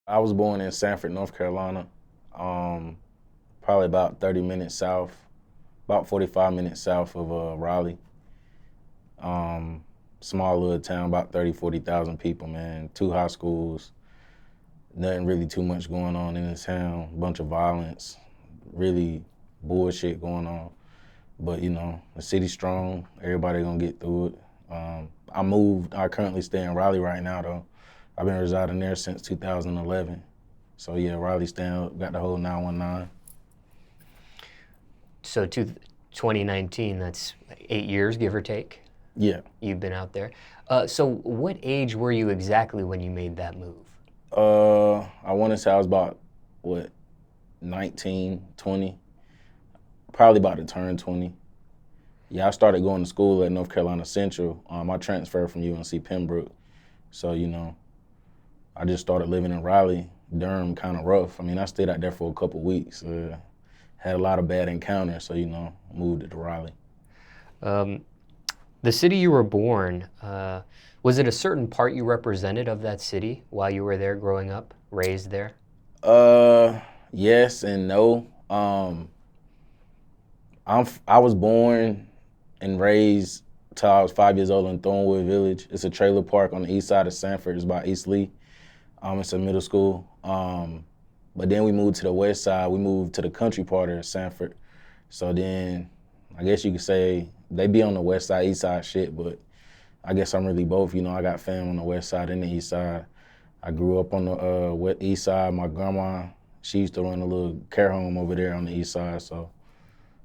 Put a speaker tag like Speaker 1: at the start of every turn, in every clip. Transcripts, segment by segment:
Speaker 1: I was born in Sanford, North Carolina, probably about 30 minutes south, about 45 minutes south of Raleigh. Um, Small little town, about 30, 40,000 people, man. Two high schools, nothing really too much going on in this town. Bunch of violence, really bullshit going on. But the city's strong. Everybody gonna get through it. I currently stay in Raleigh right now though. I've been residing there since 2011. So yeah, Raleigh stand got the whole 919.
Speaker 2: So 2019, that's 8 years, give or take,
Speaker 1: Yeah.
Speaker 2: you've been out there. So what age were you exactly when you made that move?
Speaker 1: I want to say I was about, what, 19, 20, probably about to turn 20. Yeah, I started going to school at North Carolina Central. I transferred from UNC Pembroke. So, I just started living in Raleigh. Durham kind of rough. I mean, I stayed out there for a couple weeks. Had a lot of bad encounters, so, moved to Raleigh.
Speaker 2: The city you were born, was it a certain part you represented of that city while you were there growing up, raised there?
Speaker 1: Yes and no. I was born and raised till I was 5 years old in Thornwood Village. It's a trailer park on the east side of Sanford. It's by East Lee. It's a middle school. But then we moved to the west side. We moved to the country part of Sanford. So then, I guess you could say they be on the west side, east side shit, but I guess I'm really both. I got fam on the west side and the east side. I grew up on the east side. My grandma, she used to run a little care home over there on the east side. So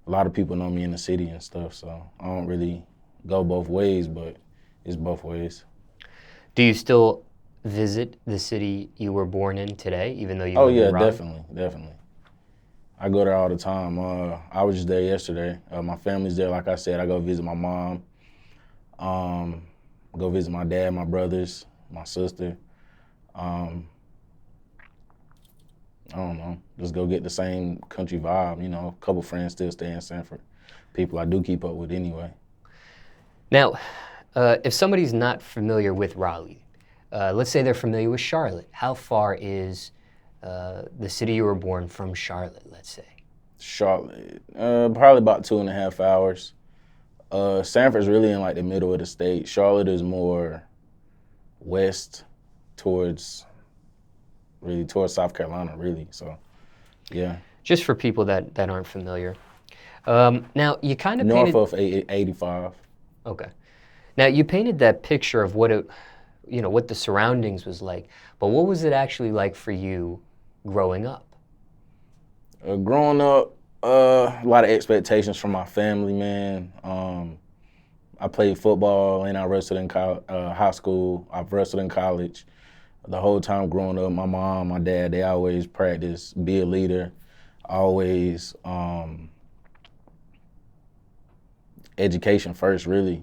Speaker 1: a lot of people know me in the city and stuff. So I don't really go both ways, but it's both ways.
Speaker 2: Do you still visit the city you were born in today, even though you
Speaker 1: Oh
Speaker 2: live
Speaker 1: yeah,
Speaker 2: in Raleigh?
Speaker 1: definitely. I go there all the time. I was just there yesterday. My family's there, like I said. I go visit my mom, go visit my dad, my brothers, my sister. I don't know, just go get the same country vibe. A couple friends still stay in Sanford. People I do keep up with anyway.
Speaker 2: Now, if somebody's not familiar with Raleigh, let's say they're familiar with Charlotte, how far is the city you were born from Charlotte, let's say?
Speaker 1: Charlotte, probably about 2.5 hours. Sanford's really in like the middle of the state. Charlotte is more west towards South Carolina, really. So, yeah.
Speaker 2: Just for people that aren't familiar. Now, you kind of
Speaker 1: North
Speaker 2: painted...
Speaker 1: of 85.
Speaker 2: Okay. Now, you painted that picture of what what the surroundings was like, but what was it actually like for you growing up?
Speaker 1: Growing up, a lot of expectations from my family, man. I played football and I wrestled in high school. I've wrestled in college. The whole time growing up, my mom, my dad, they always practiced be a leader, always education first, really.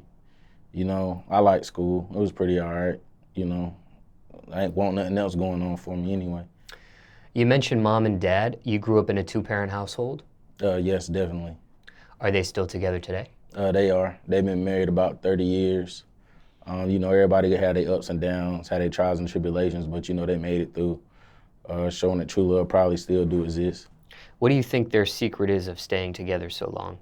Speaker 1: I liked school. It was pretty all right. I ain't want nothing else going on for me anyway.
Speaker 2: You mentioned mom and dad. You grew up in a two-parent household?
Speaker 1: Yes, definitely.
Speaker 2: Are they still together today?
Speaker 1: They are. They've been married about 30 years. Everybody had their ups and downs, had their trials and tribulations, but they made it through, showing that true love probably still do exist.
Speaker 2: What do you think their secret is of staying together so long?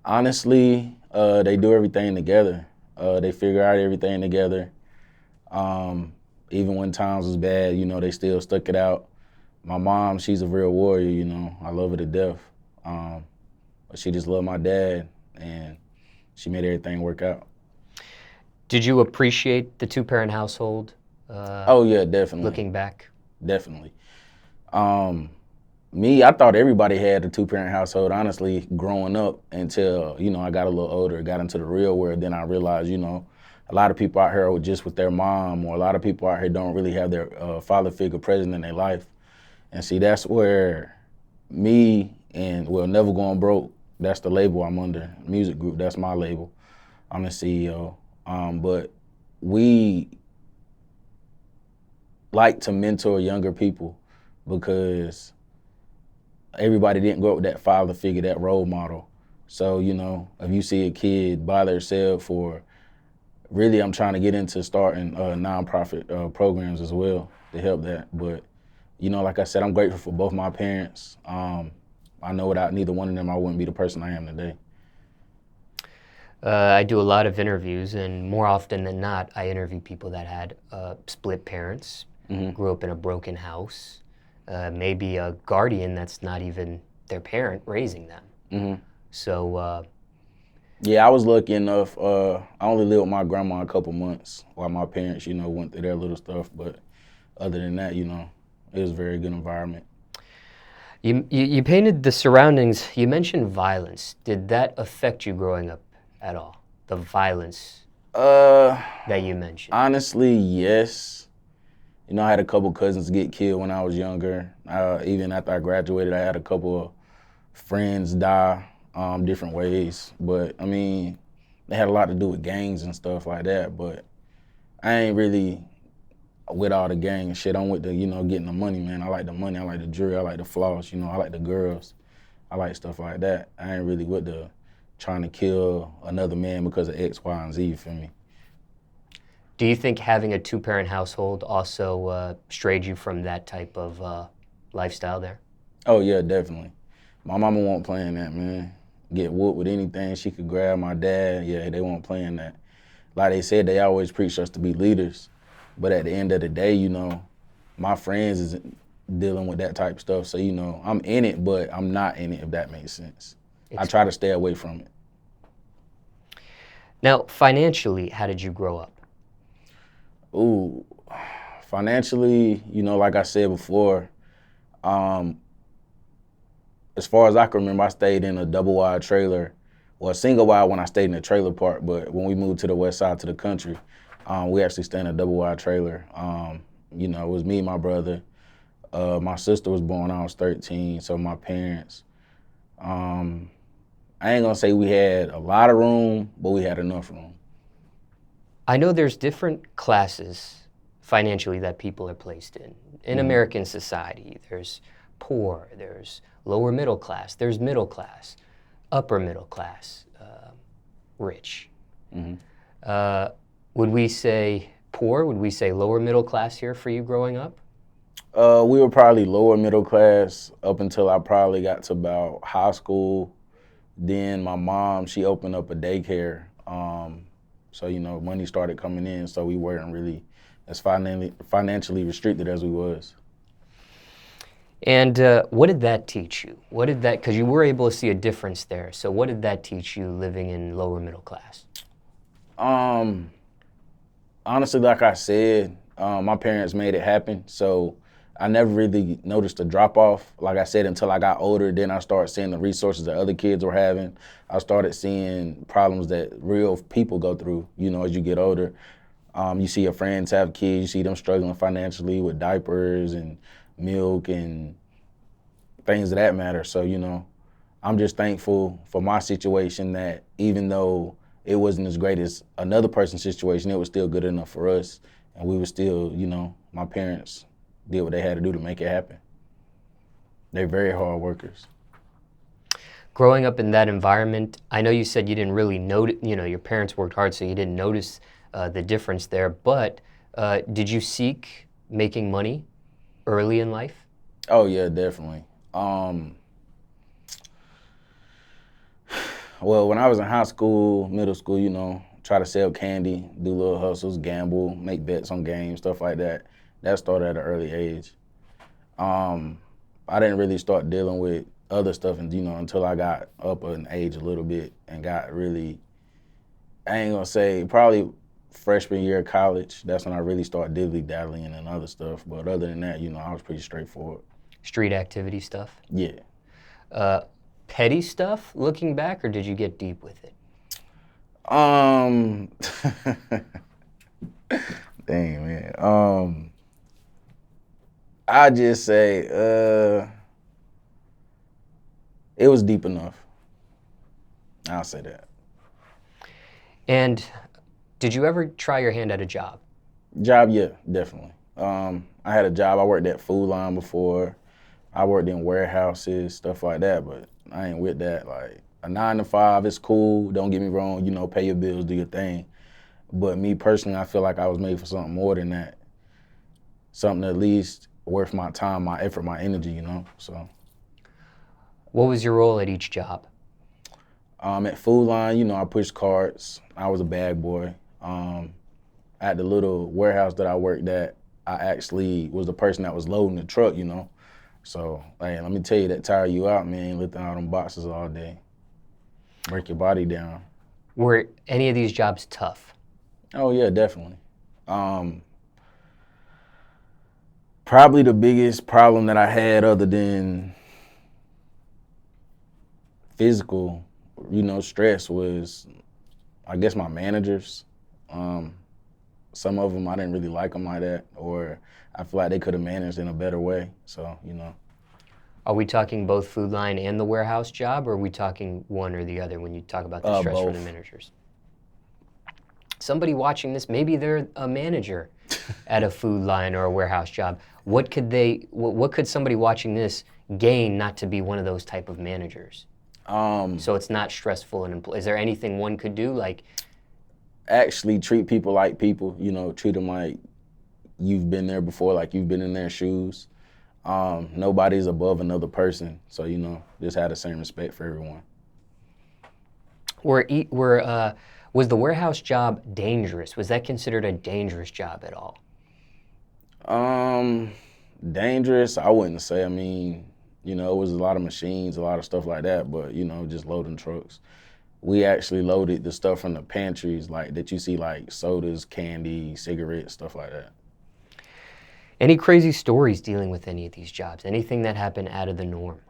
Speaker 1: Honestly, they do everything together. They figure out everything together. Even when times was bad, they still stuck it out. My mom, she's a real warrior, I love her to death. But she just loved my dad, and she made everything work out.
Speaker 2: Did you appreciate the two-parent household?
Speaker 1: Oh yeah, definitely.
Speaker 2: Looking back?
Speaker 1: Definitely. I thought everybody had a two-parent household, honestly, growing up until, I got a little older, got into the real world. Then I realized, a lot of people out here are just with their mom, or a lot of people out here don't really have their father figure present in their life. And see, that's where me and, Never Going Broke, that's the label I'm under, music group, that's my label. I'm the CEO. But we like to mentor younger people because everybody didn't grow up with that father figure, that role model. So, if you see a kid by themselves, or really I'm trying to get into starting nonprofit programs as well to help that. But You know, like I said, I'm grateful for both my parents. I know without neither one of them, I wouldn't be the person I am today.
Speaker 2: I do a lot of interviews, and more often than not, I interview people that had split parents, grew up in a broken house, maybe a guardian that's not even their parent raising them. So,
Speaker 1: Yeah, I was lucky enough. I only lived with my grandma a couple months while my parents, you know, went through their little stuff. But other than that, you know, it was a very good environment.
Speaker 2: you painted the surroundings. You mentioned violence. Did that affect you growing up at all? The violence that you mentioned.
Speaker 1: Honestly, yes. You know, I had a couple cousins get killed when I was younger. Even after I graduated, I had a couple of friends die different ways. But, I mean, they had a lot to do with gangs and stuff like that. But I ain't really with all the gang and shit. I'm with the, you know, getting the money, man. I like the money. I like the jewelry. I like the floss. You know, I like the girls. I like stuff like that. I ain't really with the trying to kill another man because of X, Y, and Z, you feel me?
Speaker 2: Do you think having a two-parent household also strayed you from that type of lifestyle there?
Speaker 1: Oh, yeah, definitely. My mama won't playing that, man. Get whooped with anything. She could grab my dad. Yeah, they won't playing that. Like they said, they always preach us to be leaders. But at the end of the day, you know, my friends is dealing with that type of stuff. So, you know, I'm in it, but I'm not in it, if that makes sense. I try to stay away from it.
Speaker 2: Now, financially, how did you grow up?
Speaker 1: Ooh, financially, you know, like I said before, as far as I can remember, I stayed in a double wide trailer, well, a single wide when I stayed in the trailer park, but when we moved to the west side to the country, we actually stayed in a double wide trailer. You know, it was me and my brother. My sister was born when I was 13, so my parents. I ain't gonna say we had a lot of room, but we had enough room.
Speaker 2: I know there's different classes financially that people are placed in American society. There's poor, there's lower middle class, there's middle class, upper middle class, rich. Would we say poor? Would we say lower middle class here for you growing up?
Speaker 1: We were probably lower middle class up until I probably got to about high school. Then my mom, she opened up a daycare. So, you know, money started coming in, so we weren't really as financially restricted as we was.
Speaker 2: And what did that teach you? What did that, because you were able to see a difference there. So what did that teach you living in lower middle class?
Speaker 1: Honestly, like I said, my parents made it happen. So I never really noticed a drop off, like I said, until I got older. Then I started seeing the resources that other kids were having. I started seeing problems that real people go through, you know, as you get older. You see your friends have kids, you see them struggling financially with diapers and milk and things of that matter. So, you know, I'm just thankful for my situation that even though it wasn't as great as another person's situation, it was still good enough for us. And we were still, you know, my parents did what they had to do to make it happen. They're very hard workers.
Speaker 2: Growing up in that environment, I know you said you didn't really notice, you know, your parents worked hard, so you didn't notice the difference there, but did you seek making money early in life?
Speaker 1: Oh yeah, definitely. Well, when I was in high school, middle school, you know, try to sell candy, do little hustles, gamble, make bets on games, stuff like that. That started at an early age. I didn't really start dealing with other stuff, and you know, until I got up in age a little bit and got really, I ain't gonna say probably freshman year of college. That's when I really started dilly-dallying and other stuff. But other than that, you know, I was pretty straightforward.
Speaker 2: Street activity stuff?
Speaker 1: Yeah.
Speaker 2: Petty stuff, looking back, or did you get deep with it?
Speaker 1: Dang, man. I just say it was deep enough. I'll say that.
Speaker 2: And did you ever try your hand at a job?
Speaker 1: Job, yeah, definitely. I had a job. I worked at Food Line before. I worked in warehouses, stuff like that, but I ain't with that. Like, a 9 to 5 is cool. Don't get me wrong, you know, pay your bills, do your thing. But me personally, I feel like I was made for something more than that. Something at least worth my time, my effort, my energy, you know, so.
Speaker 2: What was your role at each job?
Speaker 1: At Food Line, you know, I pushed carts. I was a bag boy. At the little warehouse that I worked at, I actually was the person that was loading the truck, you know. So, hey, let me tell you, that tire you out, man, lifting out them boxes all day. Break your body down.
Speaker 2: Were any of these jobs tough?
Speaker 1: Oh, yeah, definitely. Probably the biggest problem that I had other than physical, you know, stress was, I guess, my managers. Some of them, I didn't really like them like that, or I feel like they could have managed in a better way, so, you know.
Speaker 2: Are we talking both Food Line and the warehouse job, or are we talking one or the other when you talk about the stress for the
Speaker 1: Both.
Speaker 2: managers? Somebody watching this, maybe they're a manager at a Food Line or a warehouse job. What could somebody watching this gain not to be one of those type of managers? So it's not stressful and is there anything one could do, like?
Speaker 1: Actually treat people like people, you know, treat them like you've been there before, like you've been in their shoes. Nobody's above another person, so, you know, just have the same respect for everyone.
Speaker 2: Was the warehouse job dangerous? Was that considered a dangerous job at all?
Speaker 1: Dangerous, I wouldn't say. I mean, you know, it was a lot of machines, a lot of stuff like that, but, you know, just loading trucks. We actually loaded the stuff from the pantries, like that you see, like sodas, candy, cigarettes, stuff like that.
Speaker 2: Any crazy stories dealing with any of these jobs? Anything that happened out of the norm?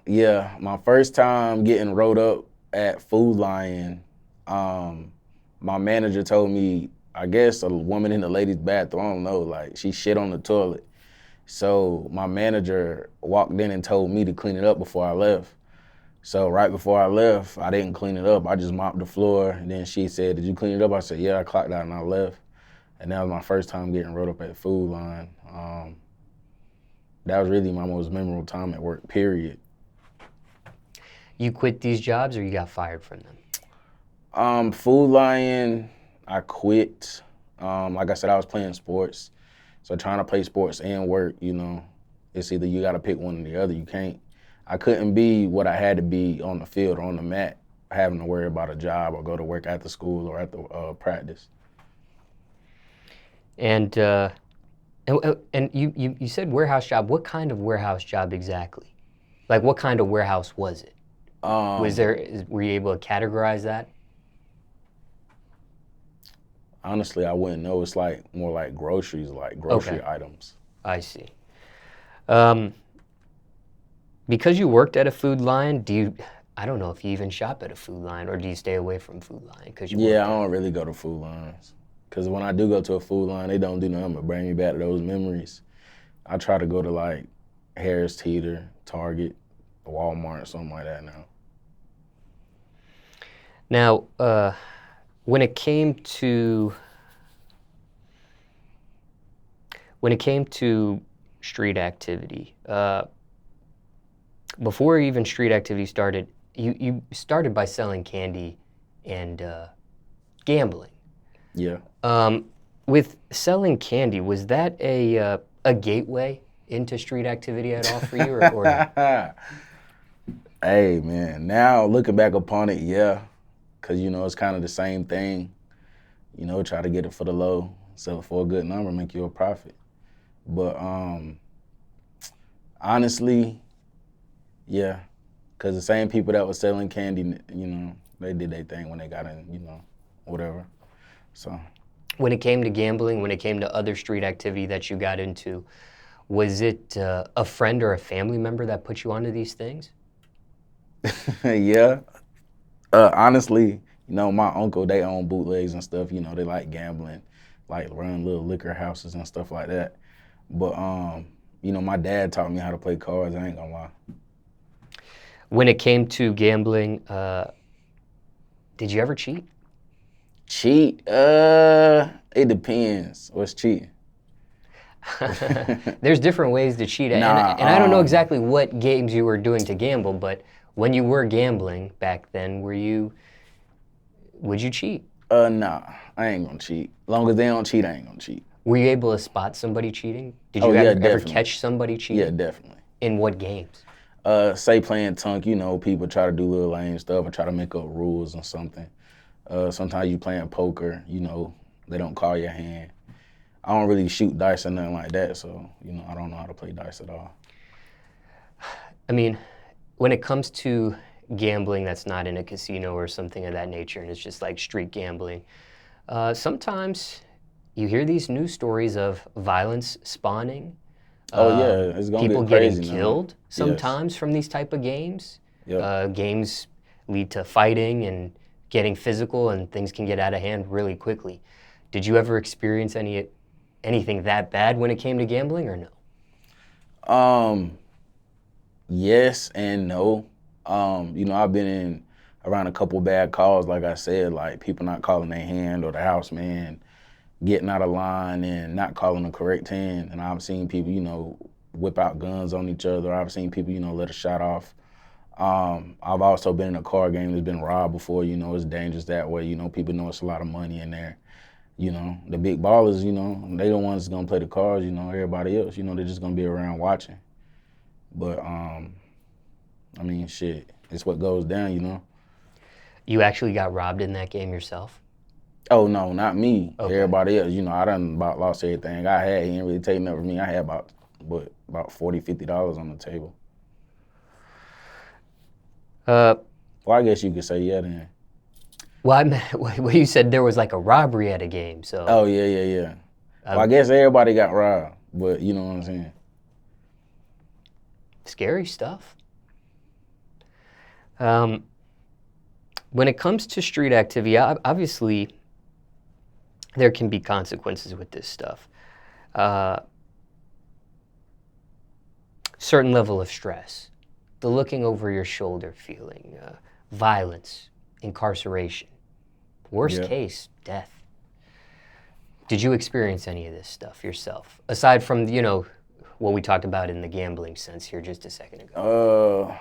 Speaker 1: Yeah, my first time getting rolled up at Food Lion, my manager told me, I guess a woman in the ladies' bathroom, I don't know, like she shit on the toilet. So my manager walked in and told me to clean it up before I left. So right before I left, I didn't clean it up. I just mopped the floor. And then she said, "Did you clean it up?" I said, "Yeah, I clocked out and I left." And that was my first time getting rolled up at Food Line. That was really my most memorable time at work, period.
Speaker 2: You quit these jobs or you got fired from them?
Speaker 1: Food Lion, I quit. Like I said, I was playing sports. So trying to play sports and work, you know, it's either you got to pick one or the other. You can't. I couldn't be what I had to be on the field or on the mat, having to worry about a job or go to work at the school or at the practice.
Speaker 2: And you said warehouse job. What kind of warehouse job exactly? Like, what kind of warehouse was it? Were you able to categorize that?
Speaker 1: Honestly, I wouldn't know. It's like more like groceries, like grocery items.
Speaker 2: I see. Because you worked at a Food Line, I don't know if you even shop at a Food Line, or do you stay away from Food Line?
Speaker 1: Yeah, I don't really go to Food Lines. Because when I do go to a Food Line, they don't do nothing but bring me back to those memories. I try to go to like Harris Teeter, Target, Walmart, something like that now.
Speaker 2: Now, when it came to street activity, before even street activity started, you started by selling candy and gambling.
Speaker 1: Yeah.
Speaker 2: With selling candy, was that a gateway into street activity at all for you, or not?
Speaker 1: Hey, man, now looking back upon it, yeah, because, you know, it's kind of the same thing. You know, try to get it for the low, sell it for a good number, make you a profit. But honestly, yeah, because the same people that were selling candy, you know, they did their thing when they got in, you know, whatever. So.
Speaker 2: When it came to gambling, when it came to other street activity that you got into, was it a friend or a family member that put you onto these things?
Speaker 1: Yeah. Honestly, you know, my uncle, they own bootlegs and stuff. You know, they like gambling, like run little liquor houses and stuff like that. But, you know, my dad taught me how to play cards, I ain't gonna lie.
Speaker 2: When it came to gambling, did you ever cheat?
Speaker 1: Cheat? It depends. What's cheating?
Speaker 2: There's different ways to cheat. And I don't know exactly what games you were doing to gamble, but when you were gambling back then, would you cheat?
Speaker 1: Nah, I ain't gonna cheat. Long as they don't cheat, I ain't gonna cheat.
Speaker 2: Were you able to spot somebody cheating? Did
Speaker 1: Oh,
Speaker 2: you
Speaker 1: yeah,
Speaker 2: ever
Speaker 1: definitely.
Speaker 2: catch somebody cheating?
Speaker 1: Yeah, definitely.
Speaker 2: In what games?
Speaker 1: Say playing tunk, you know, people try to do little lame stuff or try to make up rules or something. Sometimes you playing poker, you know, they don't call your hand. I don't really shoot dice or nothing like that, so, you know, I don't know how to play dice at all.
Speaker 2: I mean, when it comes to gambling that's not in a casino or something of that nature, and it's just like street gambling, sometimes you hear these news stories of violence spawning,
Speaker 1: Oh, yeah, it's gonna
Speaker 2: people
Speaker 1: get
Speaker 2: getting
Speaker 1: crazy now.
Speaker 2: killed
Speaker 1: Yes.
Speaker 2: sometimes from these type of games.
Speaker 1: Yep.
Speaker 2: Games lead to fighting and getting physical, and things can get out of hand really quickly. Did you ever experience anything that bad when it came to gambling, or no?
Speaker 1: Yes and no. You know, I've been in around a couple bad calls, like I said, like people not calling their hand or the houseman getting out of line and not calling the correct hand. And I've seen people, you know, whip out guns on each other. I've seen people, you know, let a shot off. I've also been in a car game that's been robbed before. You know, it's dangerous that way. You know, people know it's a lot of money in there. You know, the big ballers, you know, they the ones that's gonna play the cards. You know, everybody else, you know, they're just gonna be around watching. But I mean, shit, it's what goes down, you know.
Speaker 2: You actually got robbed in that game yourself?
Speaker 1: Oh no, not me.
Speaker 2: Okay.
Speaker 1: Everybody else, you know, I done about lost everything I had. He didn't really take nothing from me. I had about $40, $50 on the table. Well, I guess you could say yeah then.
Speaker 2: Well, I meant, well, you said there was like a robbery at a game, so.
Speaker 1: Oh yeah. Well, I guess everybody got robbed, but you know what I'm saying.
Speaker 2: Scary stuff. When it comes to street activity, obviously there can be consequences with this stuff. Certain level of stress, the looking over your shoulder feeling, violence, incarceration, worst case, death. Did you experience any of this stuff yourself, aside from, you know, what we talked about in the gambling sense here just a second ago?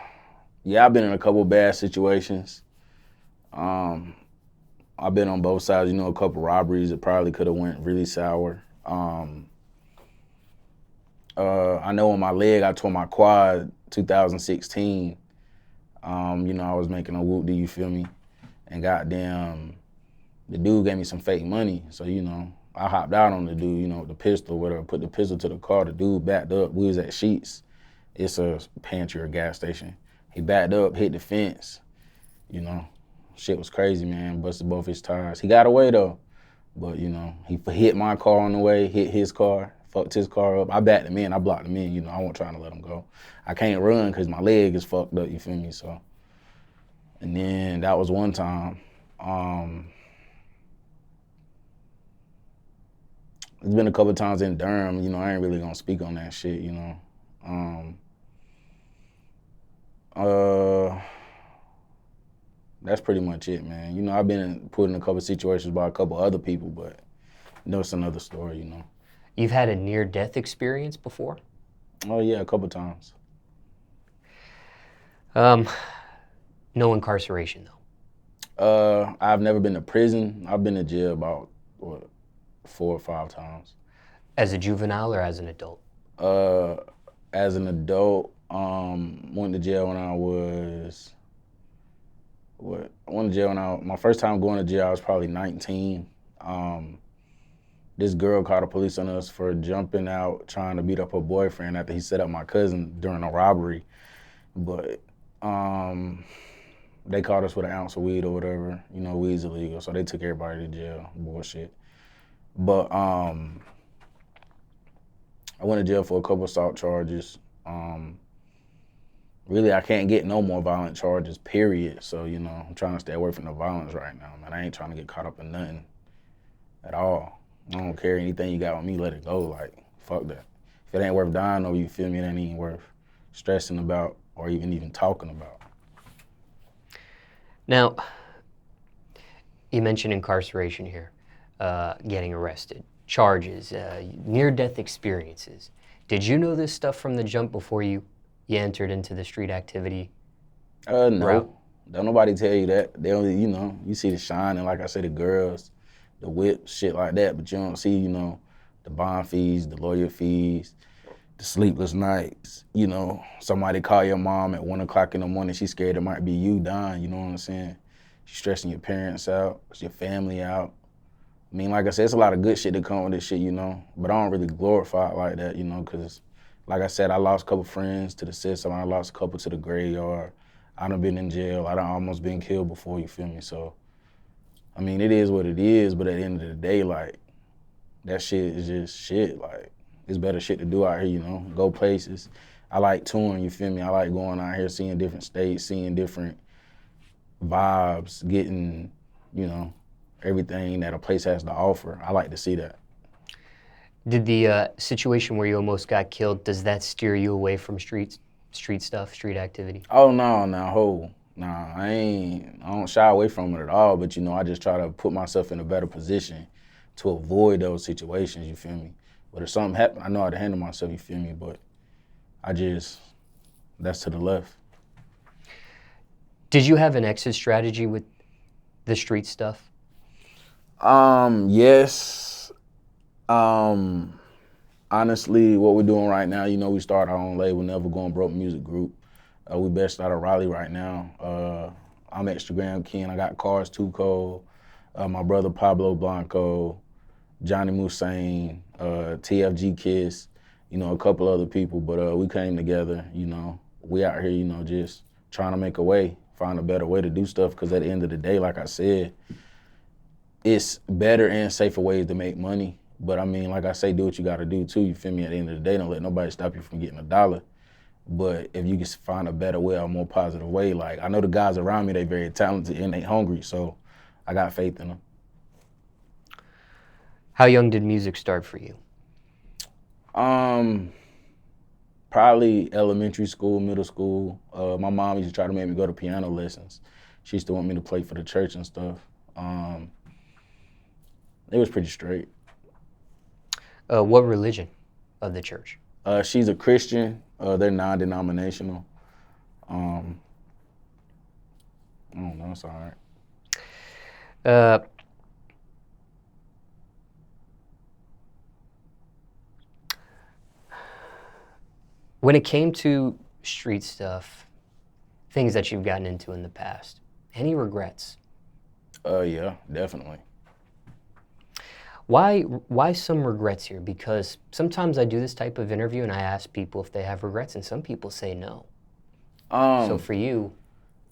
Speaker 1: Yeah, I've been in a couple bad situations. I've been on both sides, you know, a couple robberies that probably could have went really sour. I know on my leg, I tore my quad 2016. You know, I was making a whoop, do you feel me? And goddamn, the dude gave me some fake money. So, you know, I hopped out on the dude, you know, with the pistol, whatever, put the pistol to the car. The dude backed up. We was at Sheetz. It's a pantry or gas station. He backed up, hit the fence. You know, shit was crazy, man. Busted both his tires. He got away though. But, you know, he hit my car on the way, hit his car, fucked his car up. I backed him in. I blocked him in. You know, I wasn't trying to let him go. I can't run because my leg is fucked up, you feel me? So, and then that was one time. It's been a couple times in Durham, you know, I ain't really gonna speak on that shit, you know. That's pretty much it, man. You know, I've been put in a couple situations by a couple other people, but that's another story, you know.
Speaker 2: You've had a near-death experience before?
Speaker 1: Oh yeah, a couple times.
Speaker 2: No incarceration though?
Speaker 1: I've never been to prison. I've been to jail about, 4 or 5 times.
Speaker 2: As a juvenile or as an adult?
Speaker 1: As an adult, went to jail when I was, I went to jail when my first time going to jail, I was probably 19. This girl called the police on us for jumping out, trying to beat up her boyfriend after he set up my cousin during a robbery. But they caught us with an ounce of weed or whatever. You know, weed's illegal, so they took everybody to jail. Bullshit. But I went to jail for a couple assault charges. Really, I can't get no more violent charges, period. So, you know, I'm trying to stay away from the violence right now, man. I ain't trying to get caught up in nothing at all. I don't care anything you got on me, let it go. Like, fuck that. If it ain't worth dying over, you feel me, it ain't even worth stressing about or even talking about.
Speaker 2: Now, you mentioned incarceration here, getting arrested, charges, near-death experiences. Did you know this stuff from the jump before you entered into the street activity?
Speaker 1: No.
Speaker 2: route?
Speaker 1: Don't nobody tell you that. They only, you know, you see the shine and like I said, the girls, the whip, shit like that, but you don't see, you know, the bond fees, the lawyer fees, the sleepless nights. You know, somebody call your mom at 1 o'clock in the morning, she's scared it might be you dying, you know what I'm saying? She's stressing your parents out, your family out. I mean, like I said, it's a lot of good shit that come with this shit, you know, but I don't really glorify it like that, you know, because like I said, I lost a couple friends to the system, I lost a couple to the graveyard. I done been in jail, I done almost been killed before, you feel me? So, I mean, it is what it is, but at the end of the day, like, that shit is just shit, like, it's better shit to do out here, you know, go places. I like touring, you feel me? I like going out here, seeing different states, seeing different vibes, getting, you know, everything that a place has to offer. I like to see that.
Speaker 2: Did the situation where you almost got killed, does that steer you away from street stuff, street activity?
Speaker 1: Oh, no, nah, I don't shy away from it at all, but, you know, I just try to put myself in a better position to avoid those situations, you feel me? But if something happen, I know how to handle myself, you feel me? But that's to the left.
Speaker 2: Did you have an exit strategy with the street stuff?
Speaker 1: Yes. Honestly, what we're doing right now, you know, we started our own label, Never Going Broke Music Group. We based out of Raleigh right now. I'm Instagram King. I got Cars Too Cold, my brother Pablo Blanco, Johnny Musain, TFG Kiss, you know, a couple other people, but we came together, you know. We out here, you know, just trying to make a way, find a better way to do stuff, because at the end of the day, like I said, it's better and safer ways to make money. But I mean, like I say, do what you gotta do too, you feel me? At the end of the day, don't let nobody stop you from getting a dollar. But if you can find a better way, a more positive way, like I know the guys around me, they very talented and they hungry, so I got faith in them.
Speaker 2: How young did music start for you?
Speaker 1: Probably elementary school, middle school. My mom used to try to make me go to piano lessons. She used to want me to play for the church and stuff. It was pretty straight.
Speaker 2: What religion of the church?
Speaker 1: She's a Christian. They're non-denominational. I don't know, it's all right.
Speaker 2: When it came to street stuff, things that you've gotten into in the past, any regrets?
Speaker 1: Yeah, definitely.
Speaker 2: Why some regrets here? Because sometimes I do this type of interview and I ask people if they have regrets, and some people say no. So for you?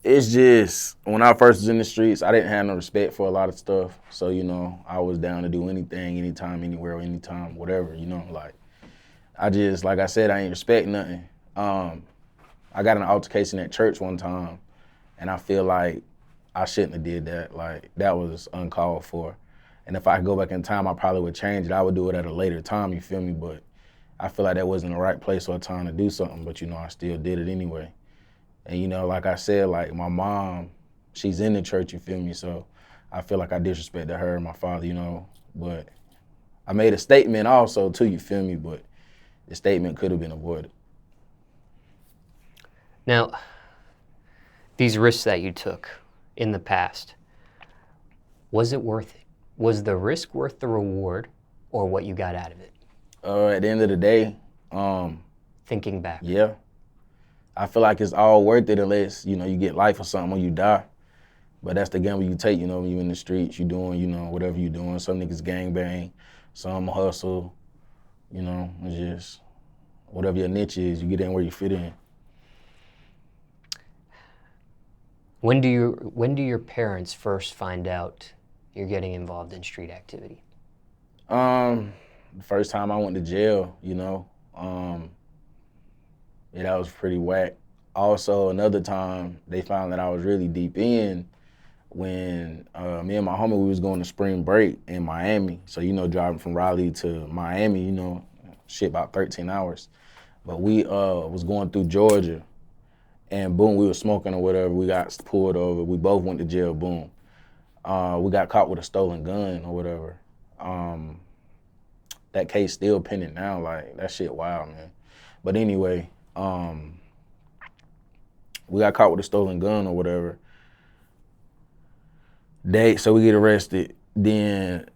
Speaker 1: It's just, when I first was in the streets, I didn't have no respect for a lot of stuff. So, you know, I was down to do anything, anytime, anywhere, anytime, whatever, you know, like, like I said, I ain't respect nothing. I got in an altercation at church one time, and I feel like I shouldn't have did that. Like, that was uncalled for. And if I could go back in time, I probably would change it. I would do it at a later time, you feel me? But I feel like that wasn't the right place or time to do something, but, you know, I still did it anyway. And, you know, like I said, like, my mom, she's in the church, you feel me? So I feel like I disrespected her and my father, you know? But I made a statement also, too, you feel me? But the statement could have been avoided.
Speaker 2: Now, these risks that you took in the past, was it worth it? Was the risk worth the reward, or what you got out of it?
Speaker 1: At the end of the day,
Speaker 2: thinking back.
Speaker 1: Yeah. I feel like it's all worth it unless, you know, you get life or something when you die. But that's the gamble you take, you know, when you in the streets, you doing, you know, whatever you doing. Some niggas gangbang, some hustle, you know, it's just whatever your niche is, you get in where you fit in.
Speaker 2: When do your parents first find out you're getting involved in street activity?
Speaker 1: The first time I went to jail, you know, yeah, that was pretty whack. Also, another time, they found that I was really deep in when me and my homie, we was going to spring break in Miami. So, you know, driving from Raleigh to Miami, you know, shit, about 13 hours. But we was going through Georgia, and boom, we were smoking or whatever. We got pulled over. We both went to jail, boom. We got caught with a stolen gun or whatever. That case still pending now, like, that shit wild, man. But anyway, we got caught with a stolen gun or whatever. So we get arrested. Then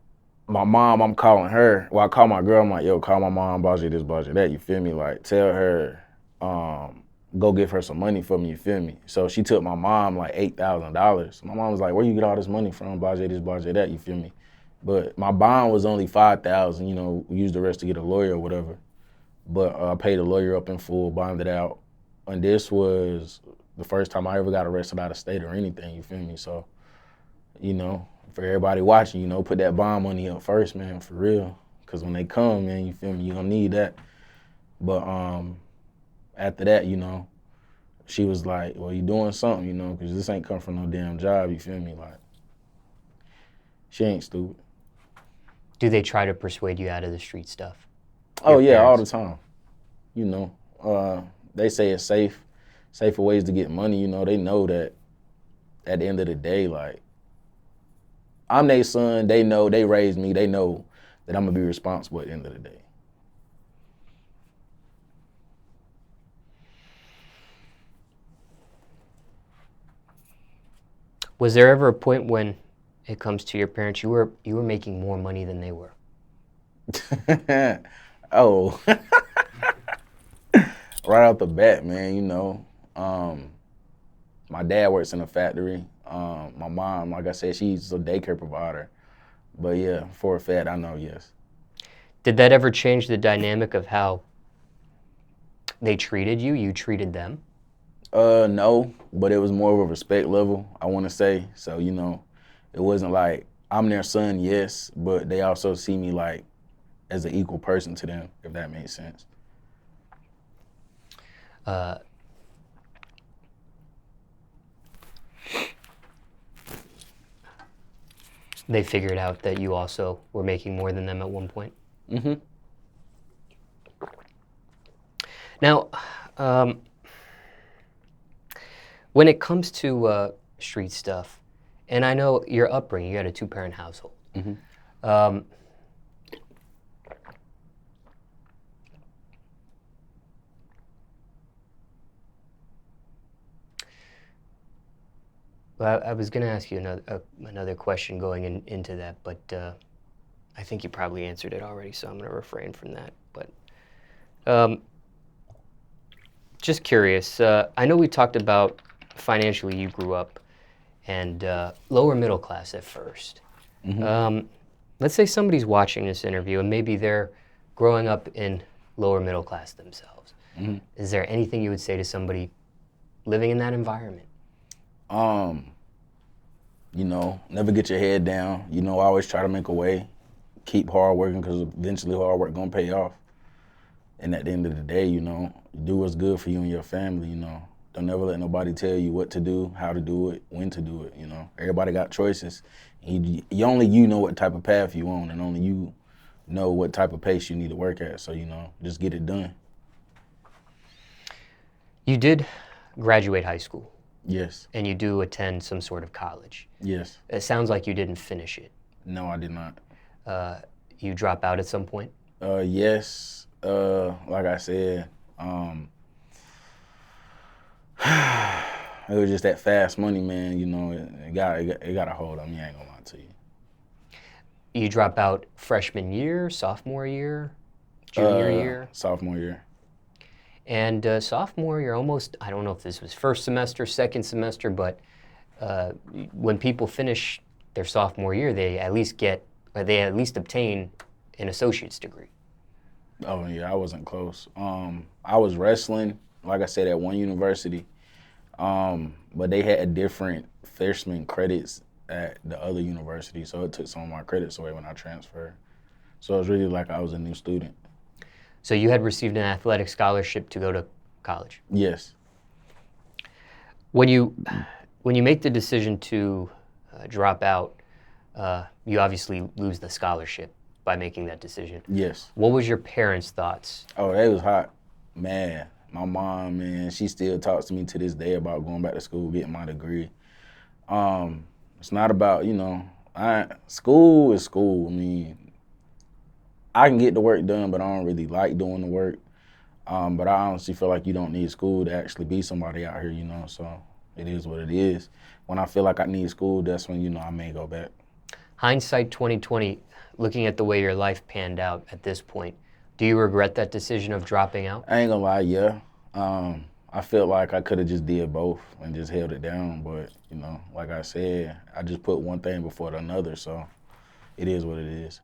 Speaker 1: my mom, I'm calling her. Well, I call my girl. I'm like, yo, call my mom, budget this, budget that. You feel me? Like, tell her, go give her some money for me. You feel me? So she took my mom like $8,000. My mom was like, where you get all this money from? Budget this, budget that. You feel me? But my bond was only $5,000. You know, we used the rest to get a lawyer or whatever. But I paid a lawyer up in full, bonded out, and this was the first time I ever got arrested out of state or anything. You feel me? So, you know, for everybody watching, you know, put that bond money up first, man, for real. Cause when they come, man, you feel me, you gonna need that. But after that, you know, she was like, well, you doing something, you know, cause this ain't come from no damn job, you feel me? Like, she ain't stupid.
Speaker 2: Do they try to persuade you out of the street stuff?
Speaker 1: Oh yeah, all
Speaker 2: parents?
Speaker 1: the time. You know, they say it's safer ways to get money, you know, they know that at the end of the day, like, I'm their son, they know, they raised me, they know that I'm gonna be responsible at the end of the day.
Speaker 2: Was there ever a point when it comes to your parents, you were making more money than they were?
Speaker 1: Oh, right off the bat, man, you know, my dad works in a factory. My mom, like I said, she's a daycare provider. But yeah, for a fact, I know, yes.
Speaker 2: Did that ever change the dynamic of how they treated you, you treated them?
Speaker 1: No, but it was more of a respect level, I want to say. So, you know, it wasn't like I'm their son, yes, but they also see me like as an equal person to them, if that makes sense.
Speaker 2: They figured out that you also were making more than them at one point?
Speaker 1: Mm-hmm.
Speaker 2: Now, when it comes to street stuff, and I know your upbringing, you had a two-parent household.
Speaker 1: Mm-hmm.
Speaker 2: Well, I was going to ask you another question going into that, but I think you probably answered it already, so I'm going to refrain from that. But just curious, I know we talked about financially you grew up and lower middle class at first.
Speaker 1: Mm-hmm.
Speaker 2: Let's say somebody's watching this interview and maybe they're growing up in lower middle class themselves.
Speaker 1: Mm-hmm.
Speaker 2: Is there anything you would say to somebody living in that environment?
Speaker 1: You know, never get your head down. You know, always try to make a way. Keep hard working, because eventually hard work gonna pay off. And at the end of the day, you know, do what's good for you and your family, you know. Don't ever let nobody tell you what to do, how to do it, when to do it, you know. Everybody got choices. Only you know what type of path you on, and only you know what type of pace you need to work at. So, you know, just get it done.
Speaker 2: You did graduate high school.
Speaker 1: Yes.
Speaker 2: And you do attend some sort of college.
Speaker 1: Yes.
Speaker 2: It sounds like you didn't finish it.
Speaker 1: No, I did not.
Speaker 2: You drop out at some point?
Speaker 1: Yes. Like I said, it was just that fast money, man. You know, it got a hold on me. I ain't gonna lie to you.
Speaker 2: You drop out freshman year, sophomore year, junior year?
Speaker 1: Sophomore year.
Speaker 2: And sophomore, you're almost, I don't know if this was first semester, second semester, but when people finish their sophomore year, they at least obtain an associate's degree.
Speaker 1: Oh yeah, I wasn't close. I was wrestling, like I said, at one university, but they had different freshman credits at the other university, so it took some of my credits away when I transferred. So it was really like I was a new student.
Speaker 2: So you had received an athletic scholarship to go to college?
Speaker 1: Yes.
Speaker 2: When you make the decision to drop out, you obviously lose the scholarship by making that decision.
Speaker 1: Yes.
Speaker 2: What was your parents' thoughts?
Speaker 1: Oh, they was hot. Man, my mom, man, she still talks to me to this day about going back to school, getting my degree. It's not about, you know, school is school. I mean, I can get the work done, but I don't really like doing the work. But I honestly feel like you don't need school to actually be somebody out here, you know, so it is what it is. When I feel like I need school, that's when, you know, I may go back.
Speaker 2: Hindsight 2020, looking at the way your life panned out at this point, do you regret that decision of dropping out?
Speaker 1: I ain't gonna lie, yeah. I felt like I could have just did both and just held it down, but you know, like I said, I just put one thing before another, so it is what it is.